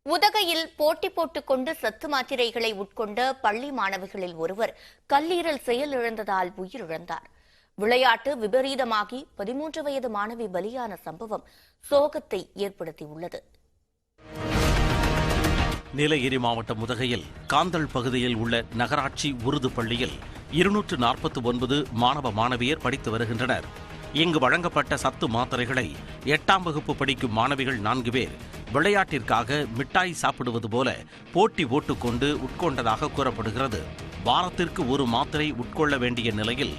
உதகையில் போட்டி போட்டுக்கொண்டு சத்து மாத்திரைகளை உட்கொண்ட பள்ளி மாணவிகளில் ஒருவர் கல்லீரல் செயலிழந்ததால் உயிரிழந்தார். விளையாட்டு விபரீதமாகி 13 வயது மாணவி பலியான சம்பவம் சோகத்தை ஏற்படுத்தியுள்ளது. நீலகிரி மாவட்டம் உதகையில் காந்தல் பகுதியில் உள்ள நகராட்சி உருது பள்ளியில் 249 மாணவ மாணவியர் படித்து வருகின்றனர். இங்கு வழங்கப்பட்ட சத்து மாத்திரைகளை 8ஆம் வகுப்பு படிக்கும் மாணவிகள் 4 பேர் விளையாட்டிற்காக மிட்டாய் சாப்பிடுவது போல போட்டி போட்டுக்கொண்டு உட்கொண்டதாக கூறப்படுகிறது. வாரத்திற்கு ஒரு மாத்திரை உட்கொள்ள வேண்டிய நிலையில்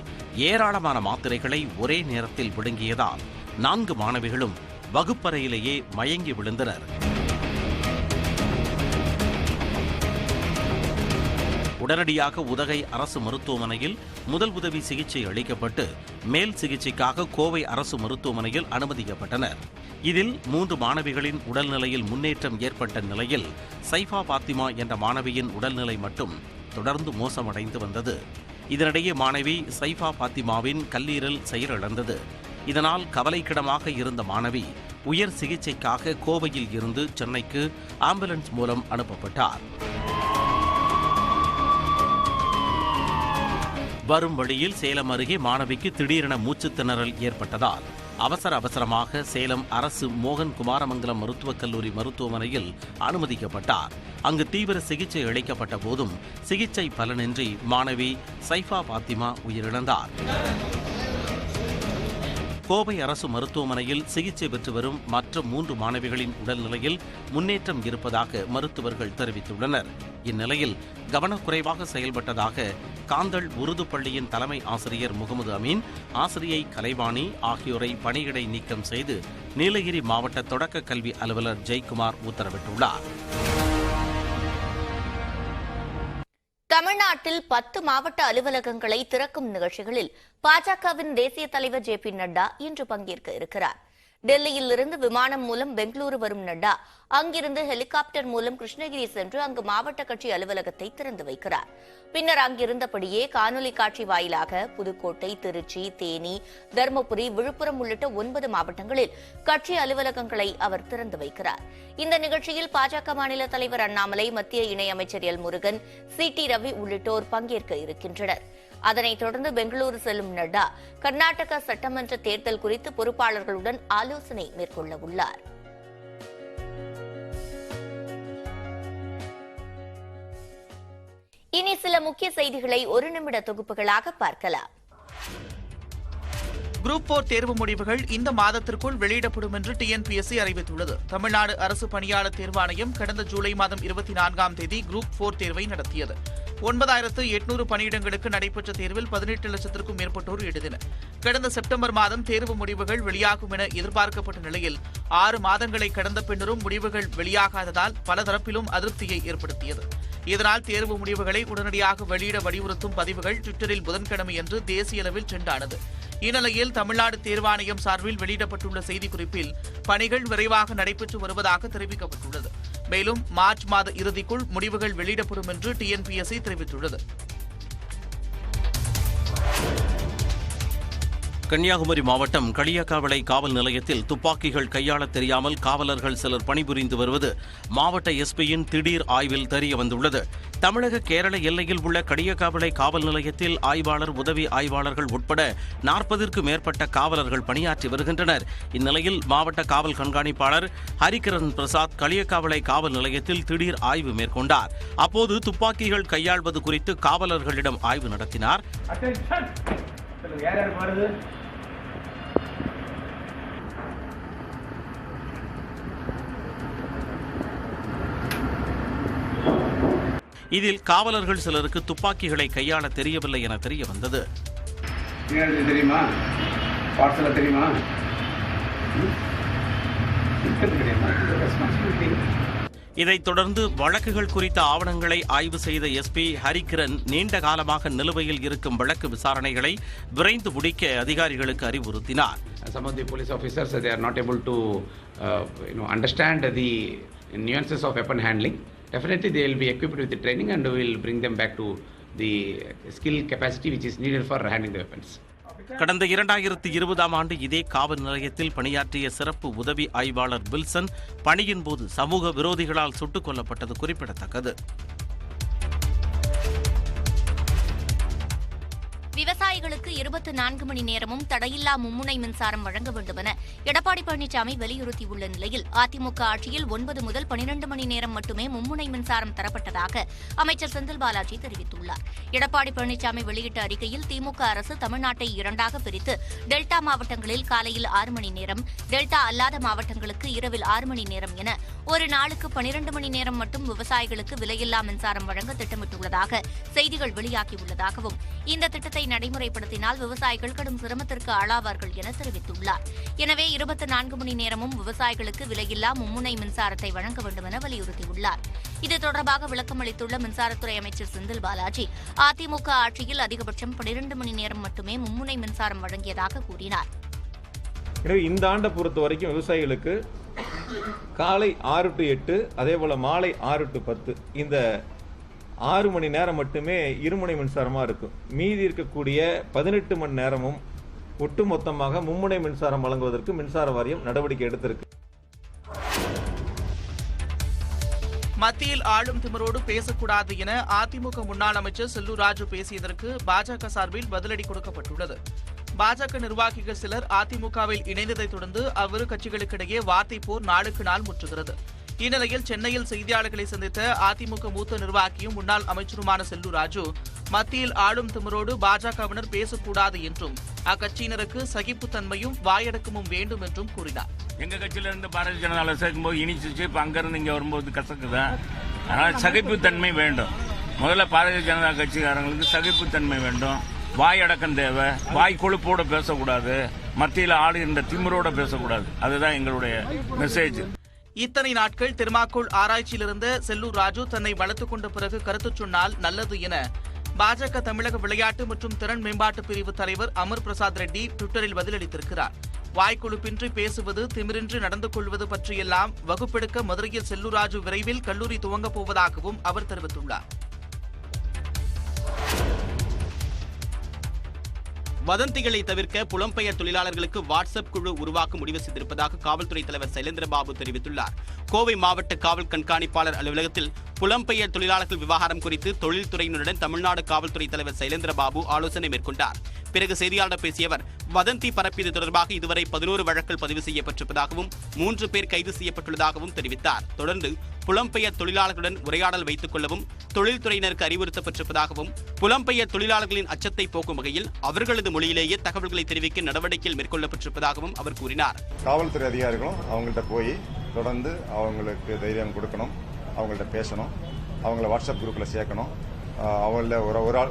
ஏராளமான மாத்திரைகளை ஒரே நேரத்தில் விழுங்கியதால் 4 மாணவிகளும் வகுப்பறையிலேயே மயங்கி விழுந்தனர். உடனடியாக உதகை அரசு மருத்துவமனையில் முதல் உதவி சிகிச்சை அளிக்கப்பட்டு மேல் சிகிச்சைக்காக கோவை அரசு மருத்துவமனையில் அனுமதிக்கப்பட்டனர். இதில் 3 மாணவிகளின் உடல்நிலையில் முன்னேற்றம் ஏற்பட்ட நிலையில் சைஃபா பாத்திமா என்ற மாணவியின் உடல்நிலை மட்டும் தொடர்ந்து மோசமடைந்து வந்தது. இதனிடையே மாணவி சைஃபா பாத்திமாவின் கல்லீரல் செயலிழந்தது. இதனால் கவலைக்கிடமாக இருந்த மாணவி உயர் சிகிச்சைக்காக கோவையில் இருந்து சென்னைக்கு ஆம்புலன்ஸ் மூலம் அனுப்பப்பட்டார். வரும் வழியில் சேலம் அருகே மாணவிக்கு திடீரென மூச்சுத் திணறல் ஏற்பட்டதால் அவசரமாக சேலம் அரசு மோகன் குமாரமங்கலம் மருத்துவக் கல்லூரி மருத்துவமனையில் அனுமதிக்கப்பட்டார். அங்கு தீவிர சிகிச்சை அளிக்கப்பட்ட போதும் சிகிச்சை பலனின்றி மாணவி சைஃபா பாத்திமா உயிரிழந்தார். கோவை அரசு மருத்துவமனையில் சிகிச்சை பெற்று வரும் மற்ற 3 மாணவிகளின் உடல்நிலையில் முன்னேற்றம் இருப்பதாக மருத்துவர்கள் தெரிவித்துள்ளனர். இந்நிலையில் கவனக்குறைவாக செயல்பட்டதாக காந்தல் உருது பள்ளியின் தலைமை ஆசிரியர் முகமது அமீன், ஆசிரியை கலைவாணி ஆகியோரை பணியிடை நீக்கம் செய்து நீலகிரி மாவட்ட தொடக்க கல்வி அலுவலர் ஜெயக்குமார் உத்தரவிட்டுள்ளார். தமிழ்நாட்டில் 10 மாவட்ட அலுவலகங்களை திறக்கும் நிகழ்ச்சிகளில் பாஜகவின் தேசிய தலைவர் ஜே.பி. நட்டா இன்று பங்கேற்க இருக்கிறார். டெல்லியில் இருந்து விமானம் மூலம் பெங்களூரு வரும் நட்டா அங்கிருந்து ஹெலிகாப்டர் மூலம் கிருஷ்ணகிரி சென்று அங்கு மாவட்ட கட்சி அலுவலகத்தை திறந்து வைக்கிறார். பின்னர் அங்கிருந்தபடியே காணொலி காட்சி வாயிலாக புதுக்கோட்டை, திருச்சி, தேனி, தருமபுரி, விழுப்புரம் உள்ளிட்ட 9 மாவட்டங்களில் கட்சி அலுவலகங்களை அவர் திறந்து வைக்கிறார். இந்த நிகழ்ச்சியில் பாஜக மாநில தலைவர் அண்ணாமலை, மத்திய இணையமைச்சர் எல் முருகன், சி.டி. ரவி உள்ளிட்டோர் பங்கேற்க இருக்கின்றனர். அதனைத் தொடர்ந்து பெங்களூரு செல்லும் நட்டா கர்நாடக சட்டமன்ற தேர்தல் குறித்து பொறுப்பாளர்களுடன் ஆலோசனை மேற்கொள்ள உள்ளார். இனி சில முக்கிய செய்திகளை ஒரு நிமிட தொகுப்புகளாக பார்க்கலாம். குரூப் 4 தேர்வு முடிவுகள் இந்த மாதத்திற்குள் வெளியிடப்படும் என்று டிஎன்பிஎஸ்சி அறிவித்துள்ளது. தமிழ்நாடு அரசு பணியாளர் தேர்வாணையம் கடந்த ஜூலை மாதம் 24ஆம் தேதி குரூப் 4 தேர்வை நடத்தியது. 9800 பணியிடங்களுக்கு நடைபெற்ற தேர்வில் 18 லட்சத்திற்கும் மேற்பட்டோர் எழுதினர். கடந்த செப்டம்பர் மாதம் தேர்வு முடிவுகள் வெளியாகும் என எதிர்பார்க்கப்பட்ட நிலையில் 6 மாதங்களை கடந்த பின்னரும் முடிவுகள் வெளியாகாததால் பல தரப்பிலும் அதிருப்தியை ஏற்படுத்தியது. இதனால் தேர்வு முடிவுகளை உடனடியாக வெளியிட வலியுறுத்தும் பதிவுகள் ட்விட்டரில் புதன்கிழமையன்று தேசிய அளவில் ட்ரெண்ட் ஆனது. இந்நிலையில் தமிழ்நாடு தேர்வாணையம் சார்பில் வெளியிடப்பட்டுள்ள செய்திக்குறிப்பில் பணிகள் விரைவாக நடைபெற்று வருவதாக தெரிவிக்கப்பட்டுள்ளது. மேலும் மார்ச் மாத இறுதிக்குள் முடிவுகள் வெளியிடப்படும் என்று டிஎன்பிஎஸ்சி தெரிவித்துள்ளது. கன்னியாகுமரி மாவட்டம் களியக்காவிளை காவல் நிலையத்தில் துப்பாக்கிகள் கையாள தெரியாமல் காவலர்கள் சிலர் பணிபுரிந்து வருவது மாவட்ட எஸ்பியின் திடீர் ஆய்வில் தெரிய வந்துள்ளது. தமிழக கேரள எல்லையில் உள்ள களியக்காவிளை காவல் நிலையத்தில் ஆய்வாளர், உதவி ஆய்வாளர்கள் உட்பட 40ற்கும் மேற்பட்ட காவலர்கள் பணியாற்றி வருகின்றனர். இந்நிலையில் மாவட்ட காவல் கண்காணிப்பாளர் ஹரிகிரண் பிரசாத் களியக்காவிளை காவல் நிலையத்தில் திடீர் ஆய்வு மேற்கொண்டார். அப்போது துப்பாக்கிகள் கையாள்வது குறித்து காவலர்களிடம் ஆய்வு நடத்தினார். இதில் காவலர்கள் சிலருக்கு துப்பாக்கிகளை கையாள தெரியவில்லை என தெரிய வந்தது. இதைத் தொடர்ந்து வழக்குகள் குறித்த ஆவணங்களை ஆய்வு செய்த எஸ்பி ஹரிகிரண் நீண்ட காலமாக நிலுவையில் இருக்கும் வழக்கு விசாரணைகளை விரைந்து முடிக்க அதிகாரிகளுக்கு அறிவுறுத்தினார். Some of the police officers they are not able to understand the nuances of weapon handling. Definitely they will be equipped with the training and we will bring them back to the skill capacity which is needed for handling the weapons. கடந்த 2020ஆம் ஆண்டு இதே காவல் நிலையத்தில் பணியாற்றிய சிறப்பு உதவி ஆய்வாளர் Wilson பணியின் போது சமூக விரோதிகளால் சுட்டுக் கொல்லப்பட்டது குறிப்பிடத்தக்கது. விவசாயிகளுக்கு 24 மணி நேரமும் தடையில்லா மும்முனை மின்சாரம் வழங்க வேண்டும் என எடப்பாடி பழனிசாமி வலியுறுத்தியுள்ள நிலையில் அதிமுக ஆட்சியில் 9 முதல் 12 மணி நேரம் மட்டுமே மும்முனை மின்சாரம் தரப்பட்டதாக அமைச்சர் செந்தில் பாலாஜி தெரிவித்துள்ளார். எடப்பாடி பழனிசாமி வெளியிட்ட அறிக்கையில் திமுக அரசு தமிழ்நாட்டை 2ஆக பிரித்து டெல்டா மாவட்டங்களில் காலையில் 6 மணி நேரம், டெல்டா அல்லாத மாவட்டங்களுக்கு இரவில் 6 மணி நேரம் என ஒரு நாளுக்கு 12 மணி நேரம் மட்டும் விவசாயிகளுக்கு விலையில்லா மின்சாரம் வழங்க திட்டமிட்டுள்ளதாக செய்திகள் வெளியாகியுள்ளதாகவும் இந்த திட்டத்தை நடைமுறைப்படுத்தினால் விவசாயிகள் கடும் சிரமத்திற்கு ஆளாவார்கள் என தெரிவித்துள்ளார். எனவே 24 மணி நேரமும் விவசாயிகளுக்கு விலையில்லா மும்முனை மின்சாரத்தை வழங்க வேண்டும் என வலியுறுத்தியுள்ளார். இது தொடர்பாக விளக்கம் அளித்துள்ள மின்சாரத்துறை அமைச்சர் செந்தில் பாலாஜி, அதிமுக ஆட்சியில் அதிகபட்சம் 12 மணி நேரம் மட்டுமே மும்முனை மின்சாரம் வழங்கியதாக கூறினார். எனவே இந்த ஆண்டை பொறுத்த வரைக்கும் விவசாயிகளுக்கு காலை 6 to 8, அதே போல மாலை 6 to 10 இந்த 6 மணி நேரம் மட்டுமே இருமுனை மின்சாரமாக இருக்கும். மீதி இருக்கக்கூடிய 18 மணி நேரமும் ஒட்டுமொத்தமாக மும்முனை மின்சாரம் வழங்குவதற்கு மின்சார வாரியம் நடவடிக்கை எடுத்திருக்கு. மத்தியில் ஆளும் திமிரோடு பேசக்கூடாது என அதிமுக முன்னாள் அமைச்சர் செல்லூர் ராஜு பேசியதற்கு பாஜக சார்பில் பதிலடி கொடுக்கப்பட்டுள்ளது. பாஜக நிர்வாகிகள் சிலர் அதிமுகவில் இணைந்ததைத் தொடர்ந்து அவ்விரு கட்சிகளுக்கிடையே வார்த்தை போர் நாளுக்கு நாள் முற்றுகிறது. இந்நிலையில் சென்னையில் செய்தியாளர்களை சந்தித்த அதிமுக மூத்த நிர்வாகியும் முன்னாள் அமைச்சருமான செல்லூர் ராஜு, மத்தியில் ஆளும் திமிரோடு பாஜகவினர் பேசக்கூடாது என்றும் அக்கட்சியினருக்கு சகிப்புத்தன்மையும் வாயடக்கமும் வேண்டும் என்றும் கூறினார். எங்க கட்சியில இருந்து பாரதிய ஜனதா சேர்க்கும்போது இனிச்சிச்சு, இப்ப அங்கிருந்து இங்க வரும்போது கசக்குதான். அதனால சகிப்புத்தன்மை வேண்டும். முதல்ல பாரதிய ஜனதா கட்சிக்காரங்களுக்கு சகிப்புத்தன்மை வேண்டும், வாயடக்கம் தேவை. வாய் கொழுப்போட பேசக்கூடாது, மத்தியில் ஆளுகின்ற திமிரோட பேசக்கூடாது. அதுதான் எங்களுடைய மெசேஜ். இத்தனை நாட்கள் தெர்மாக்கோல் ஆராய்ச்சியில் இருந்த செல்லூர் ராஜு தன்னை வளர்த்துக் கொண்ட பிறகு கருத்து சொன்னால் நல்லது என பாஜக தமிழக விளையாட்டு மற்றும் திறன் மேம்பாட்டு பிரிவு தலைவர் அமர் பிரசாத் ரெட்டி ட்விட்டரில் பதிலளித்திருக்கிறார். வாய்க்குழுப்பின்றி பேசுவது, திமிரின்றி நடந்து கொள்வது பற்றியெல்லாம் வகுப்பெடுக்க மதுரையில் செல்லூர் ராஜு விரைவில் கல்லூரி துவங்கப் போவதாகவும் அவர் தெரிவித்துள்ளார். வதந்திகளை தவிர்க்க புலம்பெயர் தொழிலாளர்களுக்கு வாட்ஸ்அப் குழு உருவாக்க முடிவு செய்திருப்பதாக காவல்துறை தலைவர் சைலேந்திரபாபு தெரிவித்துள்ளார். கோவை மாவட்ட காவல் கண்காணிப்பாளர் அலுவலகத்தில் புலம்பெயர் தொழிலாளர்கள் விவகாரம் குறித்து தொழில்துறையினருடன் தமிழ்நாடு காவல்துறை தலைவர் சைலேந்திரபாபு ஆலோசனை மேற்கொண்டார். பிறகு செய்தியாளர் பேசிய அவர், வதந்தி பரப்பியது தொடர்பாக இதுவரை 11 வழக்குகள் பதிவு செய்யப்பட்டிருப்பதாகவும் 3 பேர் கைது செய்யப்பட்டுள்ளதாகவும் தெரிவித்தார். தொடர்ந்து புலம்பெயர் தொழிலாளர்களுடன் உரையாடல் வைத்துக் கொள்ளவும் தொழில்துறையினருக்கு அறிவுறுத்தப்பட்டிருப்பதாகவும், புலம்பெயர் தொழிலாளர்களின் அச்சத்தை போக்கும் வகையில் அவர்களது மொழியிலேயே தகவல்களை தெரிவிக்க நடவடிக்கைகள் மேற்கொள்ளப்பட்டிருப்பதாகவும் அவர் கூறினார். காவல்துறை அதிகாரிகளும் அவங்கள்ட்ட போய் தொடர்ந்து அவங்களுக்கு தைரியம் கொடுக்கணும், அவங்கள்ட்ட பேசணும், அவங்கள வாட்ஸ்அப் குரூப்பில் சேர்க்கணும். அவங்கள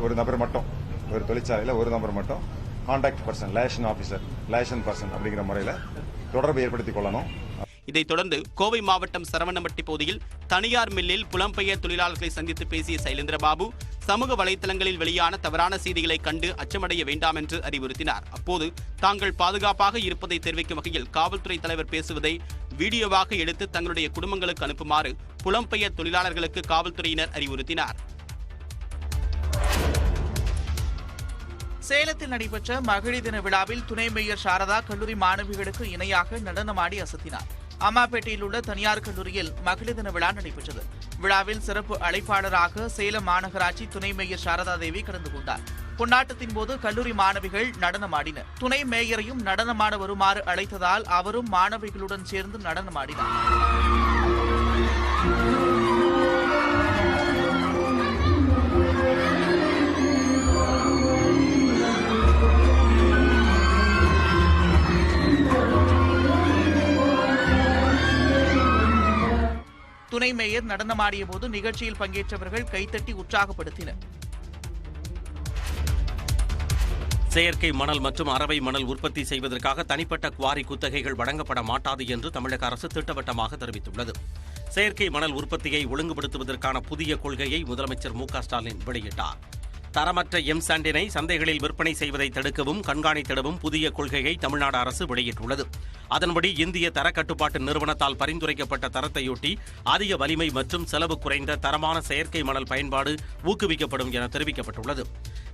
ஒரு நபர் மட்டும், ஒரு தொழிற்சாலையில் ஒரு நபர் மட்டும் contact person, liaison officer, liaison person அப்படிங்கிற முறையில் தொடர்பு ஏற்படுத்திக் கொள்ளணும். இதைத் தொடர்ந்து கோவை மாவட்டம் சரவணம்பட்டி பகுதியில் தனியார் மில்லில் புலம்பெயர் தொழிலாளர்களை சந்தித்து பேசிய சைலேந்திரபாபு, சமூக வலைதளங்களில் வெளியான தவறான செய்திகளை கண்டு அச்சமடைய வேண்டாம் என்று அறிவுறுத்தினார். அப்போது தாங்கள் பாதுகாப்பாக இருப்பதை தெரிவிக்கும் வகையில் காவல்துறை தலைவர் பேசுவதை வீடியோவாக எடுத்து தங்களுடைய குடும்பங்களுக்கு அனுப்புமாறு புலம்பெயர் தொழிலாளர்களுக்கு காவல்துறையினர் அறிவுறுத்தினார். சேலத்தில் நடைபெற்ற மகளிர் தின விழாவில் துணை மேயர் சாரதா கல்லூரி மாணவிகளுக்கு இணையாக நடனமாடி அசத்தினார். அம்மாப்பேட்டையில் உள்ள தனியார் கல்லூரியில் மகளிர் தின விழா நடைபெற்றது. விழாவில் சிறப்பு அழைப்பாளராக சேலம் மாநகராட்சி துணை மேயர் சாரதா தேவி கலந்து கொண்டார். கொண்டாட்டத்தின் போது கல்லூரி மாணவிகள் நடனமாடினர். துணை மேயரையும் நடனமாட வருமாறு அழைத்ததால் அவரும் மாணவிகளுடன் சேர்ந்து நடனமாடினார். துணை மேயர் நடனமாடிய போது நிகழ்ச்சியில் பங்கேற்றவர்கள் கைத்தட்டி உற்சாகப்படுத்தினர். செயற்கை மணல் மற்றும் அரவை மணல் உற்பத்தி செய்வதற்காக தனிப்பட்ட குவாரி குத்தகைகள் வழங்கப்பட மாட்டாது என்று தமிழக அரசு திட்டவட்டமாக தெரிவித்துள்ளது. செயற்கை மணல் உற்பத்தியை ஒழுங்குபடுத்துவதற்கான புதிய கொள்கையை முதலமைச்சர் மு.க.ஸ்டாலின் வெளியிட்டார். தரமற்ற எம்சாண்டினை சந்தைகளில் விற்பனை செய்வதை தடுக்கவும் கண்காணித்திடவும் புதிய கொள்கையை தமிழ்நாடு அரசு வெளியிட்டுள்ளது. அதன்படி இந்திய தரக்கட்டுப்பாட்டு நிறுவனத்தால் பரிந்துரைக்கப்பட்ட தரத்தையொட்டி அதிக வலிமை மற்றும் செலவு குறைந்த தரமான செயற்கை மணல் பயன்பாடு ஊக்குவிக்கப்படும் என தெரிவிக்கப்பட்டுள்ளது.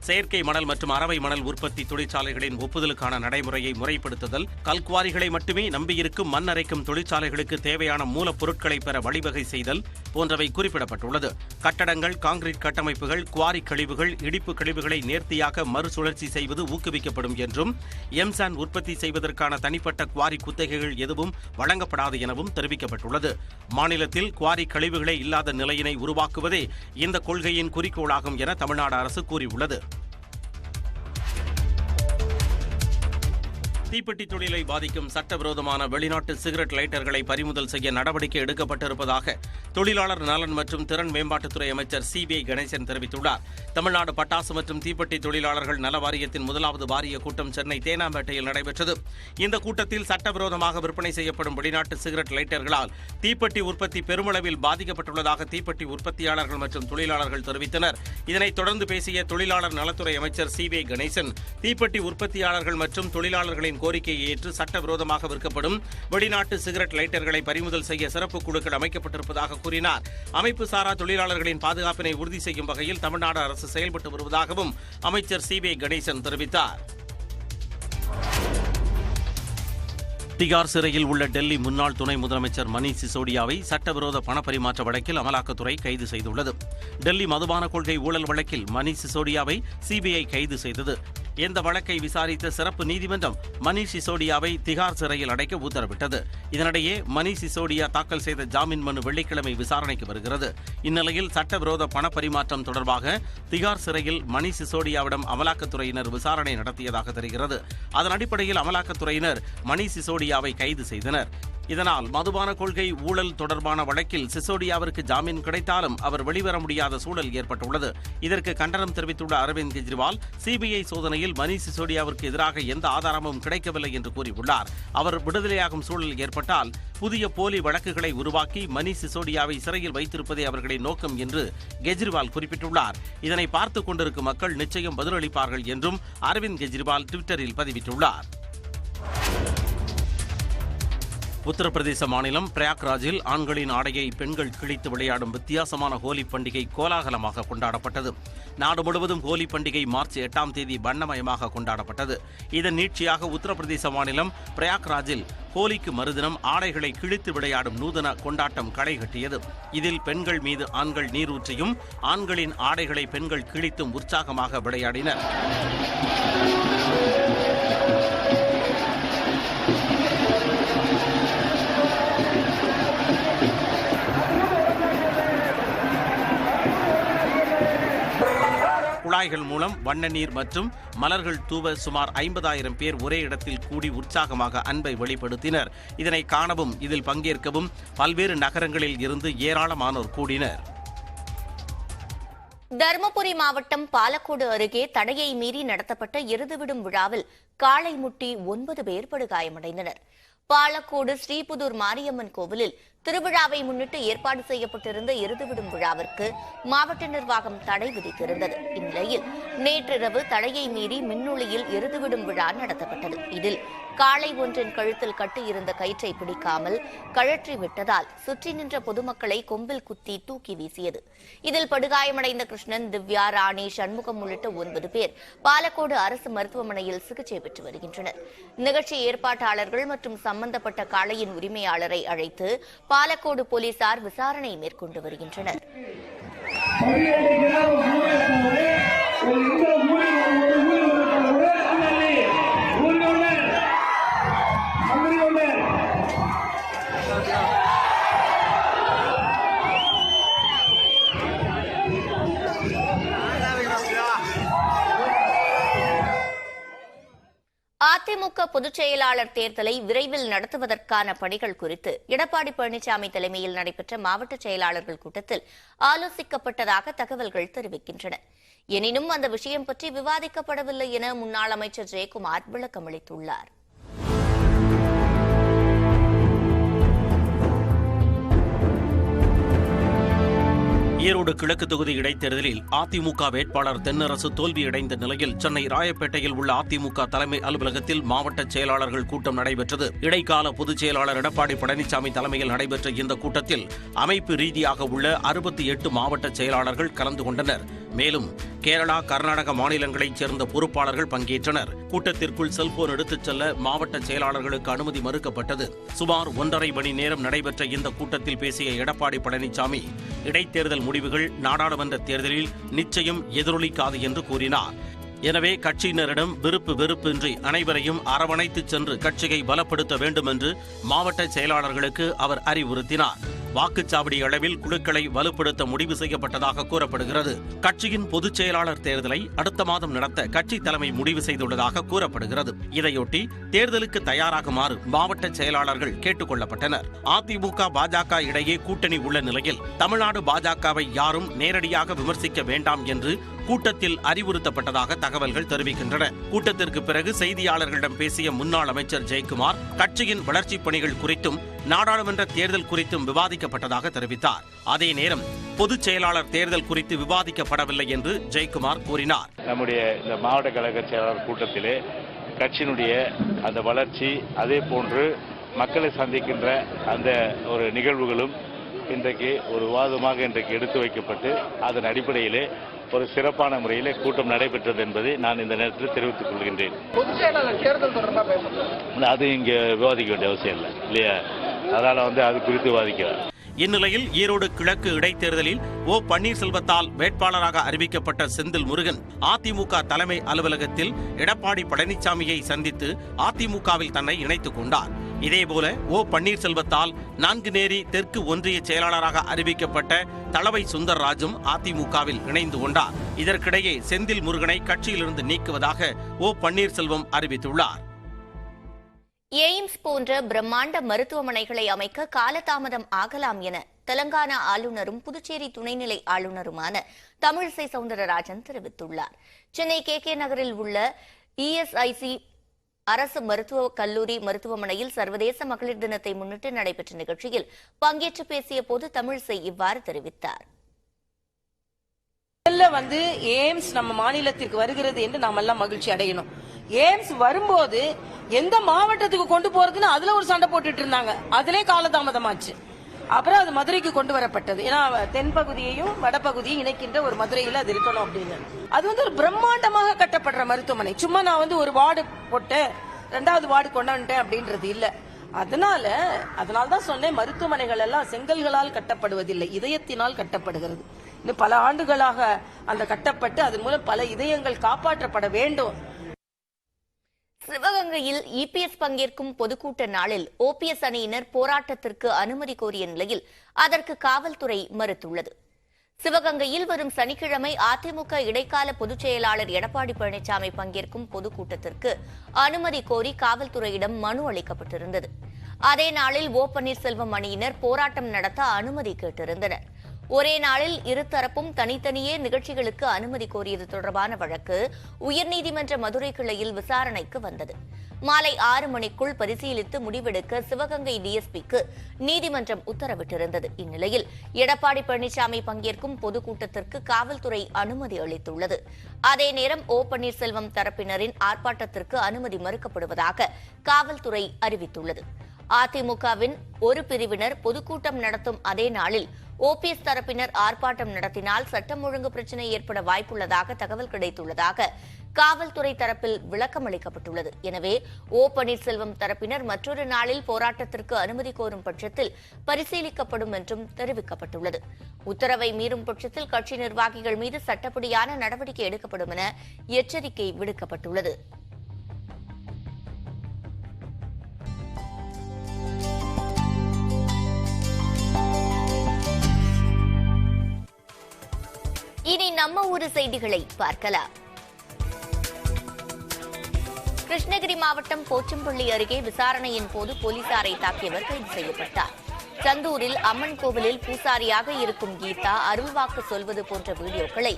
செயற்கை மணல் மற்றும் அரவை மணல் உற்பத்தி தொழிற்சாலைகளின் ஒப்புதலுக்கான நடைமுறையை முறைப்படுத்துதல், கல்குவாரிகளை மட்டுமே நம்பியிருக்கும் மண் அரைக்கும் தொழிற்சாலைகளுக்கு தேவையான மூலப்பொருட்களை பெற வழிவகை செய்தல் போன்றவை குறிப்பிடப்பட்டுள்ளது. கட்டடங்கள், கான்கிரீட் கட்டமைப்புகள், குவாரி கழிவுகள், இடிப்பு கழிவுகளை நேர்த்தியாக மறுசுழற்சி செய்வது ஊக்குவிக்கப்படும் என்றும், எம்சாண்ட் உற்பத்தி செய்வதற்கான தனிப்பட்ட குவாரி குத்தகைகள் எதுவும் வழங்கப்படாது எனவும் தெரிவிக்கப்பட்டுள்ளது. மாநிலத்தில் குவாரி கழிவுகளே இல்லாத நிலையினை உருவாக்குவதே இந்த கொள்கையின் குறிக்கோளாகும் என தமிழ்நாடு அரசு கூறியுள்ளது. தீப்பெட்டி தொழிலை பாதிக்கும் சட்டவிரோதமான வெளிநாட்டு சிகரெட் லைட்டர்களை பறிமுதல் செய்ய நடவடிக்கை எடுக்கப்பட்டிருப்பதாக தொழிலாளர் நலன் மற்றும் திறன் மேம்பாட்டுத்துறை அமைச்சர் CBI கணேசன் தெரிவித்துள்ளார். தமிழ்நாடு பட்டாசு மற்றும் தீப்பெட்டி தொழிலாளர்கள் நல வாரியத்தின் முதலாவது வாரிய கூட்டம் சென்னை தேனாம்பேட்டையில் நடைபெற்றது. இந்த கூட்டத்தில் சட்டவிரோதமாக விற்பனை செய்யப்படும் வெளிநாட்டு சிகரெட் லைட்டர்களால் தீப்பெட்டி உற்பத்தி பெருமளவில் பாதிக்கப்பட்டுள்ளதாக தீப்பெட்டி உற்பத்தியாளர்கள் மற்றும் தொழிலாளர்கள் தெரிவித்தனர். இதனைத் தொடர்ந்து பேசிய தொழிலாளர் நலத்துறை அமைச்சர் CBI கணேசன், தீப்பெட்டி உற்பத்தியாளர்கள் மற்றும் தொழிலாளர்களின் கோரிக்கையை ஏற்று சட்டவிரோதமாக விற்கப்படும் வெளிநாட்டு சிகரெட் லைட்டர்களை பறிமுதல் செய்ய சிறப்பு குழுக்கள் அமைக்கப்பட்டிருப்பதாக கூறினார். அமைப்பு சாரா தொழிலாளர்களின் பாதுகாப்பினை உறுதி செய்யும் வகையில் தமிழ்நாடு அரசு செயல்பட்டு வருவதாகவும் அமைச்சர் CBI கணேசன் தெரிவித்தார். திகார் சிறையில் உள்ள டெல்லி முன்னாள் துணை முதலமைச்சர் மணீஷ் சிசோடியாவை சட்டவிரோத பணப்பரிமாற்ற வழக்கில் அமலாக்கத்துறை கைது செய்துள்ளது. டெல்லி மதுபான கொள்கை ஊழல் வழக்கில் மணீஷ் சிசோடியாவை CBI கைது செய்தது. இந்த வழக்கை விசாரித்த சிறப்பு நீதிமன்றம் மணீஷ் சிசோடியாவை திகார் சிறையில் அடைக்க உத்தரவிட்டது. இதனிடையே மணீஷ் சிசோடியா தாக்கல் செய்த ஜாமீன் மனு வெள்ளிக்கிழமை விசாரணைக்கு வருகிறது. இந்நிலையில் சட்டவிரோத பணப்பரிமாற்றம் தொடர்பாக திகார் சிறையில் மணீஷ் சிசோடியாவிடம் அமலாக்கத்துறையினர் விசாரணை நடத்தியதாக தெரிகிறது. அதன் அடிப்படையில் அமலாக்கத்துறையினர் மணீஷ் சிசோடியாவை கைது செய்தனர். இதனால் மதுபான கொள்கை ஊழல் தொடர்பான வழக்கில் சிசோடியாவிற்கு ஜாமீன் கிடைத்தாலும் அவர் வெளிவர முடியாத சூழல் ஏற்பட்டுள்ளது. இதற்கு கண்டனம் தெரிவித்துள்ள அரவிந்த் கெஜ்ரிவால், CBI சோதனையில் மணீஷ் சிசோடியாவிற்கு எதிராக எந்த ஆதாரமும் கிடைக்கவில்லை என்று கூறியுள்ளார். அவர் விடுதலையாகும் சூழல் ஏற்பட்டால் புதிய போலி வழக்குகளை உருவாக்கி மணீஷ் சிசோடியாவை சிறையில் வைத்திருப்பதே அவர்களின் நோக்கம் என்று கெஜ்ரிவால் குறிப்பிட்டுள்ளார். இதனை பார்த்துக் கொண்டிருக்கும் மக்கள் நிச்சயம் பதிலளிப்பார்கள் என்றும் அரவிந்த் கெஜ்ரிவால் ட்விட்டரில் பதிவிட்டுள்ளார். உத்தரப்பிரதேச மாநிலம் பிரயாக்ராஜில் ஆண்களின் ஆடையை பெண்கள் கிழித்து விளையாடும் வித்தியாசமான ஹோலி பண்டிகை கோலாகலமாக கொண்டாடப்பட்டது. நாடு முழுவதும் ஹோலி பண்டிகை மார்ச் 8ஆம் தேதி வண்ணமயமாக கொண்டாடப்பட்டது. இதன் நீட்சியாக உத்தரப்பிரதேச மாநிலம் பிரயாக்ராஜில் ஹோலிக்கு மறுதினம் ஆடைகளை கிழித்து விளையாடும் நூதன கொண்டாட்டம் களை கட்டியது. இதில் பெண்கள் மீது ஆண்கள் நீரூற்றியும் ஆண்களின் ஆடைகளை பெண்கள் கிழித்தும் உற்சாகமாக விளையாடினர். குழாய்கள் மூலம் வண்ண நீர் மற்றும் மலர்கள் தூவ சுமார் 50,000 பேர் ஒரே இடத்தில் கூடி உற்சாகமாக அன்பை வெளிப்படுத்தினர். இதனை காணவும் இதில் பங்கேற்கவும் பல்வேறு நகரங்களில் இருந்து ஏராளமானோர் கூடினர். தருமபுரி மாவட்டம் பாலக்கோடு அருகே தடையை மீறி நடத்தப்பட்ட எருதுவிடும் விழாவில் காளை முட்டி 9 பேர் படுகாயமடைந்தனர். பாலக்கோடு ஸ்ரீபுதூர் மாரியம்மன் கோவிலில் திருவிழாவை முன்னிட்டு ஏற்பாடு செய்யப்பட்டிருந்த எருதுவிடும் விழாவிற்கு மாவட்ட நிர்வாகம் தடை விதித்திருந்தது. இந்நிலையில் நேற்றிரவு தடையை மீறி மின்னொளியில் எருதுவிடும் விழா நடத்தப்பட்டது. இதில் காளை ஒன்றின் கழுத்தில் கட்டியிருந்த கயிற்றை பிடிக்காமல் கழற்றி விட்டதால் சுற்றி நின்ற பொதுமக்களை கொம்பில் குத்தி தூக்கி வீசியது. இதில் படுகாயமடைந்த கிருஷ்ணன், திவ்யா, ராணி, சண்முகம் உள்ளிட்ட 9 பேர் பாலக்கோடு அரசு மருத்துவமனையில் சிகிச்சை பெற்று வருகின்றனர். நிகழ்ச்சி ஏற்பாட்டாளர்கள் மற்றும் சம்பந்தப்பட்ட காளையின் உரிமையாளரை அழைத்து பாலக்கோடு போலீசார் விசாரணை மேற்கொண்டு வருகின்றனர். அதிமுக பொதுச் செயலாளர் தேர்தலை விரைவில் நடத்துவதற்கான பணிகள் குறித்து எடப்பாடி பழனிசாமி தலைமையில் நடைபெற்ற மாவட்ட செயலாளர்கள் கூட்டத்தில் ஆலோசிக்கப்பட்டதாக தகவல்கள் தெரிவிக்கின்றன. எனினும் அந்த விஷயம் பற்றி விவாதிக்கப்படவில்லை என முன்னாள் அமைச்சர் ஜெயக்குமார் விளக்கமளித்துள்ளார். ஈரோடு கிழக்கு தொகுதி இடைத்தேர்தலில் அதிமுக வேட்பாளர் தென்னரசு தோல்வியடைந்த நிலையில் சென்னை ராயப்பேட்டையில் உள்ள அதிமுக தலைமை அலுவலகத்தில் மாவட்ட செயலாளர்கள் கூட்டம் நடைபெற்றது. இடைக்கால பொதுச் செயலாளர் எடப்பாடி பழனிசாமி தலைமையில் நடைபெற்ற இந்த கூட்டத்தில் அமைப்பு ரீதியாக உள்ள 68 மாவட்ட செயலாளர்கள் கலந்து கொண்டனர். மேலும் கேரளா, கர்நாடக மாநிலங்களைச் சேர்ந்த பொறுப்பாளர்கள் பங்கேற்றனர். கூட்டத்திற்குள் செல்போன் எடுத்துச் செல்ல மாவட்ட செயலாளர்களுக்கு அனுமதி மறுக்கப்பட்டது. சுமார் 1.5 மணி நேரம் நடைபெற்ற இந்த கூட்டத்தில் பேசிய எடப்பாடி பழனிசாமி, இடைத்தேர்தல் முடிவுகள் நாடாளுமன்ற தேர்தலில் நிச்சயம் எதிரொலிக்காது என்று கூறினார். எனவே கட்சியினரிடம் விருப்பு வெறுப்பின்றி அனைவரையும் அரவணைத்துச் சென்று கட்சியை பலப்படுத்த வேண்டும் என்று மாவட்ட செயலாளர்களுக்கு அவர் அறிவுறுத்தினார். வாக்குச்சாவடி அளவில் குழுக்களை வலுப்படுத்த முடிவு செய்யப்பட்டதாக கூறப்படுகிறது. கட்சியின் பொதுச் செயலாளர் தேர்தலை அடுத்த மாதம் நடத்த கட்சி தலைமை முடிவு செய்துள்ளதாக கூறப்படுகிறது. இதையொட்டி தேர்தலுக்கு தயாராகுமாறு மாவட்ட செயலாளர்கள் கேட்டுக் கொள்ளப்பட்டனர். அதிமுக, பாஜக இடையே கூட்டணி உள்ள நிலையில் தமிழ்நாடு பாஜகவை யாரும் நேரடியாக விமர்சிக்க வேண்டாம் என்று கூட்டத்தில் அறிவுறுத்தப்பட்டதாக தகவல்கள் தெரிவிக்கின்றன. கூட்டத்திற்கு பிறகு செய்தியாளர்களிடம் பேசிய முன்னாள் அமைச்சர் ஜெயக்குமார், கட்சியின் வளர்ச்சிப் பணிகள் குறித்தும் நாடாளுமன்ற தேர்தல் குறித்தும் விவாதிக்கப்பட்டதாக தெரிவித்தார். அதே நேரம் பொதுச் செயலாளர் தேர்தல் குறித்து விவாதிக்கப்படவில்லை என்று ஜெயக்குமார் கூறினார். நம்முடைய இந்த மாவட்ட கழக செயலாளர் கூட்டத்திலே கட்சியினுடைய அந்த வளர்ச்சி, அதே போன்று மக்களை சந்திக்கின்ற அந்த ஒரு நிகழ்வுகளும் இன்றைக்கு ஒரு விவாதமாக இன்றைக்கு எடுத்து வைக்கப்பட்டு அதன் அடிப்படையிலே ஒரு சிறப்பான முறையிலே கூட்டம் நடைபெற்றது என்பதை நான் இந்த நேரத்தில் தெரிவித்துக் கொள்கின்றேன். பொதுச் செயலாளர் தேர்தல் தொடர்பாக பேசணும், அது இங்கே விவாதிக்க வேண்டிய அவசியம் இல்லை இல்லையா? அதனால அது குறித்து விவாதிக்கலாம். இந்நிலையில் ஈரோடு கிழக்கு இடைத்தேர்தலில் ஓ பன்னீர்செல்வத்தால் வேட்பாளராக அறிவிக்கப்பட்ட செந்தில் முருகன் அதிமுக தலைமை அலுவலகத்தில் எடப்பாடி பழனிசாமியை சந்தித்து அதிமுகவில் தன்னை இணைத்துக் கொண்டார். இதேபோல ஓ பன்னீர்செல்வத்தால் நான்குநேரி தெற்கு ஒன்றிய செயலாளராக அறிவிக்கப்பட்ட தளவை சுந்தர்ராஜும் அதிமுகவில் இணைந்து கொண்டார். இதற்கிடையே செந்தில் முருகனை கட்சியிலிருந்து நீக்குவதாக ஓ பன்னீர்செல்வம் அறிவித்துள்ளார். எய்ம்ஸ் போன்ற பிரம்மாண்ட மருத்துவமனைகளை அமைக்க காலதாமதம் ஆகலாம் என தெலங்கானா ஆளுநரும் புதுச்சேரி துணைநிலை ஆளுநருமான தமிழிசை சவுந்தரராஜன் தெரிவித்துள்ளார். சென்னை KK நகரில் உள்ள ESIC அரசு மருத்துவக் கல்லூரி மருத்துவமனையில் சர்வதேச மகளிர் தினத்தை முன்னிட்டு நடைபெற்ற நிகழ்ச்சியில் பங்கேற்று பேசிய போது தமிழிசை இவ்வாறு தெரிவித்தார். எய்ம்ஸ் நம்ம மாநிலத்திற்கு வருகிறது என்று நாம் எல்லாம் மகிழ்ச்சி அடையணும். எய்ம்ஸ் வரும்போது எந்த மாவட்டத்துக்கு கொண்டு போறதுன்னு அதுல ஒரு சண்டை போட்டுட்டு இருந்தாங்க. அதிலே காலதாமதமாச்சு. அப்புறம் அது மதுரைக்கு கொண்டு வரப்பட்டது. ஏன்னா தென்பகுதியையும் வடபகுதியும் இணைக்கின்ற ஒரு மதுரையில் அது இருக்கணும் அப்படின்னு. அது ஒரு பிரம்மாண்டமாக கட்டப்படுற மருத்துவமனை. சும்மா நான் ஒரு வார்டு போட்டேன், 2வது வார்டு கொண்டாண்டேன் அப்படின்றது இல்ல. அதனால்தான் சொன்னேன், மருத்துவமனைகள் எல்லாம் செங்கல்களால் கட்டப்படுவதில்லை, இதயத்தினால் கட்டப்படுகிறது. இன்னும் பல ஆண்டுகளாக அந்த கட்டப்பட்டு அதன் மூலம் பல இதயங்கள் காப்பாற்றப்பட வேண்டும். சிவகங்கையில் EPS பங்கேற்கும் பொதுக்கூட்ட நாளில் OPS அணியினர் போராட்டத்திற்கு அனுமதி கோரிய நிலையில் அதற்கு காவல்துறை மறுத்துள்ளது. சிவகங்கையில் வரும் சனிக்கிழமை அதிமுக இடைக்கால பொதுச் செயலாளர் எடப்பாடி பழனிசாமி பங்கேற்கும் பொதுக்கூட்டத்திற்கு அனுமதி கோரி காவல்துறையிடம் மனு அளிக்கப்பட்டிருந்தது. அதே நாளில் ஓ பன்னீர்செல்வம் அணியினர் போராட்டம் நடத்த அனுமதி கேட்டிருந்தனர். ஒரே நாளில் இருதரப்பும் தனித்தனியே நிகழ்ச்சிகளுக்கு அனுமதி கோரியது தொடர்பான வழக்கு உயர்நீதிமன்ற மதுரை கிளையில் விசாரணைக்கு வந்தது. மாலை 6 மணிக்குள் பரிசீலித்து முடிவெடுக்க சிவகங்கை DSPக்கு நீதிமன்றம் உத்தரவிட்டிருந்தது. இந்நிலையில் எடப்பாடி பழனிசாமி பங்கேற்கும் பொதுக்கூட்டத்திற்கு காவல்துறை அனுமதி அளித்துள்ளது. அதே நேரம் ஓ பன்னீர்செல்வம் தரப்பினரின் ஆர்ப்பாட்டத்திற்கு அனுமதி மறுக்கப்படுவதாக காவல்துறை அறிவித்துள்ளது. அதிமுகவின் ஒரு பிரிவினர் பொதுக்கூட்டம் நடத்தும் அதே நாளில் OPS தரப்பினர் ஆர்ப்பாட்டம் நடத்தினால் சட்டம் ஒழுங்கு பிரச்சினை ஏற்பட வாய்ப்புள்ளதாக தகவல் கிடைத்துள்ளதாக காவல்துறை தரப்பில் விளக்கம் அளிக்கப்பட்டுள்ளது. எனவே ஓ பன்னீர்செல்வம் தரப்பினர் மற்றொரு நாளில் போராட்டத்திற்கு அனுமதி கோரும் பட்சத்தில் பரிசீலிக்கப்படும் என்றும் தெரிவிக்கப்பட்டுள்ளது. உத்தரவை மீறும் பட்சத்தில் கட்சி நிர்வாகிகள் மீது சட்டப்படியான நடவடிக்கை எடுக்கப்படும் என எச்சரிக்கை விடுக்கப்பட்டுள்ளது. இனி நம்ம ஊரு செய்திகளை பார்க்கலாம். கிருஷ்ணகிரி மாவட்டம் போச்சம்பள்ளி அருகே விசாரணையின் போது போலீசாரை தாக்கியவர் கைது செய்யப்பட்டார். சந்தூரில் அம்மன் கோவிலில் பூசாரியாக இருக்கும் கீதா அருள்வாக்கு சொல்வது போன்ற வீடியோக்களை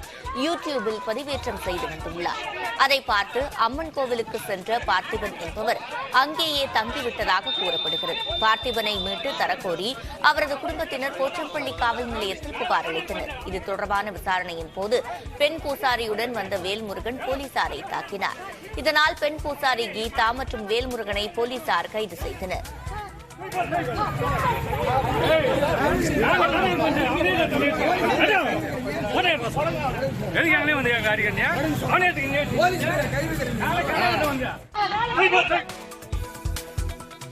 யூடியூபில் பதிவேற்றம் செய்து வந்துள்ளார். அதை பார்த்து அம்மன் கோவிலுக்கு சென்ற பார்த்திபன் என்பவர் அங்கேயே தங்கிவிட்டதாக கூறப்படுகிறது. பார்த்திபனை மீட்டு தரக்கோரி அவரது குடும்பத்தினர் போச்சம்பள்ளி காவல் நிலையத்தில் புகார் அளித்தனர். இது தொடர்பான விசாரணையின் போது பெண் பூசாரியுடன் வந்த வேல்முருகன் போலீசாரை தாக்கினார். இதனால் பெண் பூசாரி கீதா மற்றும் வேல்முருகனை போலீசார் கைது செய்தனர்.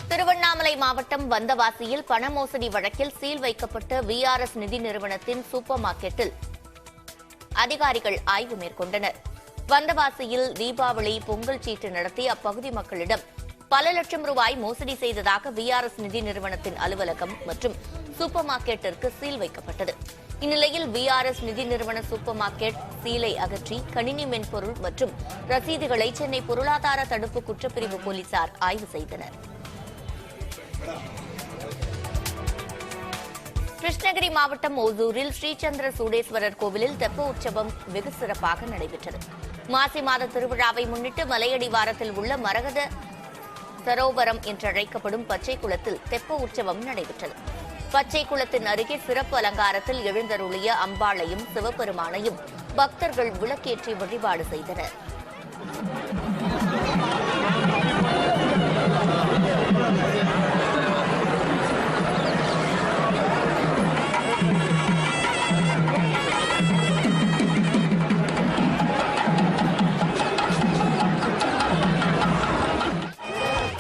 திருவண்ணாமலை மாவட்டம் வந்தவாசியில் பண மோசடி வழக்கில் சீல் வைக்கப்பட்ட விஆர்எஸ் நிதி நிறுவனத்தின் சூப்பர் மார்க்கெட்டில் அதிகாரிகள் ஆய்வு மேற்கொண்டனர். வந்தவாசியில் தீபாவளி பொங்கல் சீட்டு நடத்தி அப்பகுதி மக்களிடம் பல லட்சம் ரூபாய் மோசடி செய்ததாக விஆர்எஸ் நிதி நிறுவனத்தின் அலுவலகம் மற்றும் சூப்பர் மார்க்கெட்டிற்கு சீல் வைக்கப்பட்டது. இந்நிலையில் விஆர்எஸ் நிதி நிறுவன சூப்பர் மார்க்கெட் சீலை அகற்றி கணினி மென்பொருள் மற்றும் ரசீதுகளை சென்னை பொருளாதார தடுப்பு குற்றப்பிரிவு போலீசார் ஆய்வு செய்தனர். கிருஷ்ணகிரி மாவட்டம் ஓசூரில் ஸ்ரீசந்திர சூடேஸ்வரர் கோவிலில் தெப்ப உற்சவம் வெகு சிறப்பாக நடைபெற்றது. மாசி மாத திருவிழாவை முன்னிட்டு மலையடிவாரத்தில் உள்ள மரகத சரோவரம் என்றழைக்கப்படும் பச்சை குளத்தில் தெப்ப உற்சவம் நடைபெற்றது. பச்சை குளத்தின் அருகே சிறப்பு அலங்காரத்தில் எழுந்தருளிய அம்பாளையும் சிவபெருமானையும் பக்தர்கள் விளக்கேற்றி வழிபாடு செய்தனர்.